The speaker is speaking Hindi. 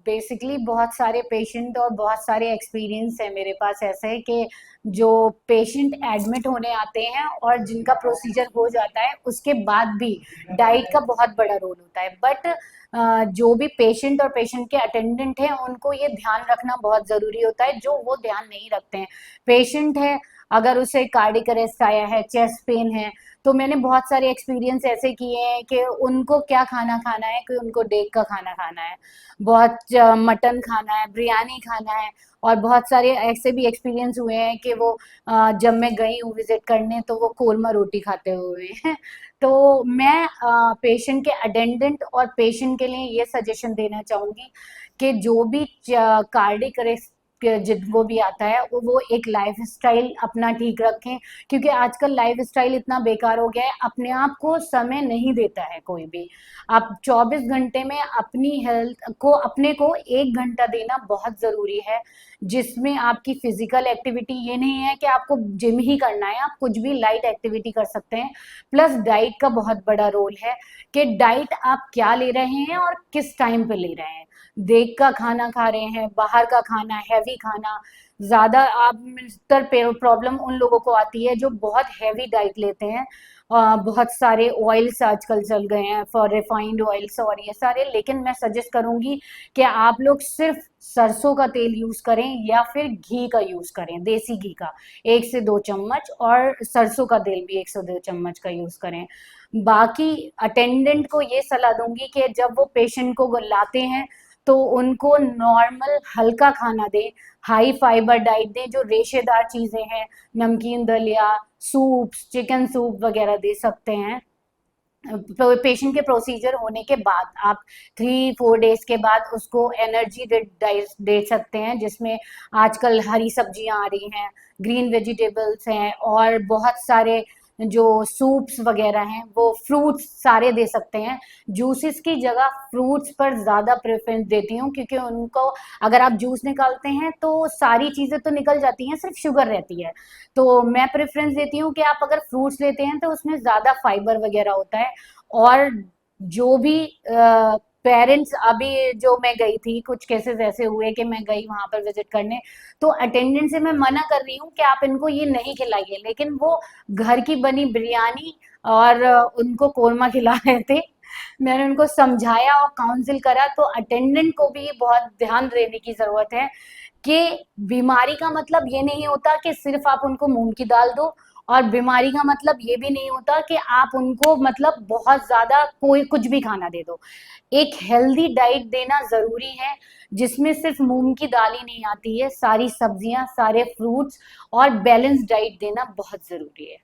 बेसिकली बहुत सारे पेशेंट और बहुत सारे एक्सपीरियंस है मेरे पास ऐसे कि जो पेशेंट एडमिट होने आते हैं और जिनका प्रोसीजर हो जाता है उसके बाद भी डाइट का बहुत बड़ा रोल होता है। बट जो भी पेशेंट और पेशेंट के अटेंडेंट हैं उनको ये ध्यान रखना बहुत ज़रूरी होता है, जो वो ध्यान नहीं रखते हैं। पेशेंट है, अगर उसे कार्डियक अरेस्ट आया है, चेस्ट पेन है, तो मैंने बहुत सारे एक्सपीरियंस ऐसे किए हैं कि उनको क्या खाना खाना है, कि उनको डेग का खाना खाना है, बहुत मटन खाना है, बिरयानी खाना है। और बहुत सारे ऐसे भी एक्सपीरियंस हुए हैं कि वो जब मैं गई हूँ विजिट करने तो वो कोरमा रोटी खाते हुए हैं। तो मैं पेशेंट के अटेंडेंट और पेशेंट के लिए ये सजेशन देना चाहूँगी कि जो भी कार्डियक अरेस्ट जिनको भी आता है वो एक लाइफ स्टाइल अपना ठीक रखें, क्योंकि आजकल लाइफ स्टाइल इतना बेकार हो गया है, अपने आप को समय नहीं देता है कोई भी। आप 24 घंटे में अपनी हेल्थ को, अपने को 1 घंटा देना बहुत ज़रूरी है, जिसमें आपकी फिजिकल एक्टिविटी, ये नहीं है कि आपको जिम ही करना है, आप कुछ भी लाइट एक्टिविटी कर सकते हैं। प्लस डाइट का बहुत बड़ा रोल है कि डाइट आप क्या ले रहे हैं और किस टाइम पे ले रहे हैं। देग का खाना खा रहे हैं, बाहर का खाना, हैवी खाना ज़्यादा आप प्रॉब्लम उन लोगों को आती है जो बहुत हैवी डाइट लेते हैं। बहुत सारे ऑयल्स आजकल चल गए हैं, फॉर रिफाइंड ऑयल्स और ये सारे, लेकिन मैं सजेस्ट करूंगी कि आप लोग सिर्फ सरसों का तेल यूज करें या फिर घी का यूज करें, देसी घी का 1 से 2 चम्मच, और सरसों का तेल भी 1 से 2 चम्मच का यूज करें। बाकी अटेंडेंट को ये सलाह दूंगी कि जब वो पेशेंट को लाते हैं तो उनको नॉर्मल हल्का खाना दें, हाई फाइबर डाइट दें, जो रेशेदार चीजें हैं, नमकीन दलिया, सूप्स, चिकन सूप वगैरह दे सकते हैं। पेशेंट के प्रोसीजर होने के बाद आप 3-4 डेज के बाद उसको एनर्जी दे सकते हैं, जिसमें आजकल हरी सब्जियां आ रही हैं, ग्रीन वेजिटेबल्स हैं, और बहुत सारे जो सूप्स वगैरह हैं, वो फ्रूट्स सारे दे सकते हैं। जूसेस की जगह फ्रूट्स पर ज़्यादा प्रेफरेंस देती हूँ, क्योंकि उनको अगर आप जूस निकालते हैं तो सारी चीज़ें तो निकल जाती हैं, सिर्फ शुगर रहती है। तो मैं प्रेफरेंस देती हूँ कि आप अगर फ्रूट्स लेते हैं तो उसमें ज़्यादा फाइबर वगैरह होता है। और जो भी पेरेंट्स, अभी जो मैं गई थी, कुछ केसेस ऐसे हुए कि मैं गई वहां पर विजिट करने, तो अटेंडेंट से मैं मना कर रही हूँ कि आप इनको ये नहीं खिलाइए, लेकिन वो घर की बनी बिरयानी और उनको कोरमा खिला रहे थे। मैंने उनको समझाया और काउंसिल करा, तो अटेंडेंट को भी बहुत ध्यान देने की जरूरत है कि बीमारी का मतलब ये नहीं होता कि सिर्फ आप उनको मूंग की दाल दो, और बीमारी का मतलब ये भी नहीं होता कि आप उनको मतलब बहुत ज्यादा कोई कुछ भी खाना दे दो। एक हेल्दी डाइट देना जरूरी है, जिसमें सिर्फ मूंग की दाल ही नहीं आती है, सारी सब्जियां, सारे फ्रूट्स और बैलेंस डाइट देना बहुत जरूरी है।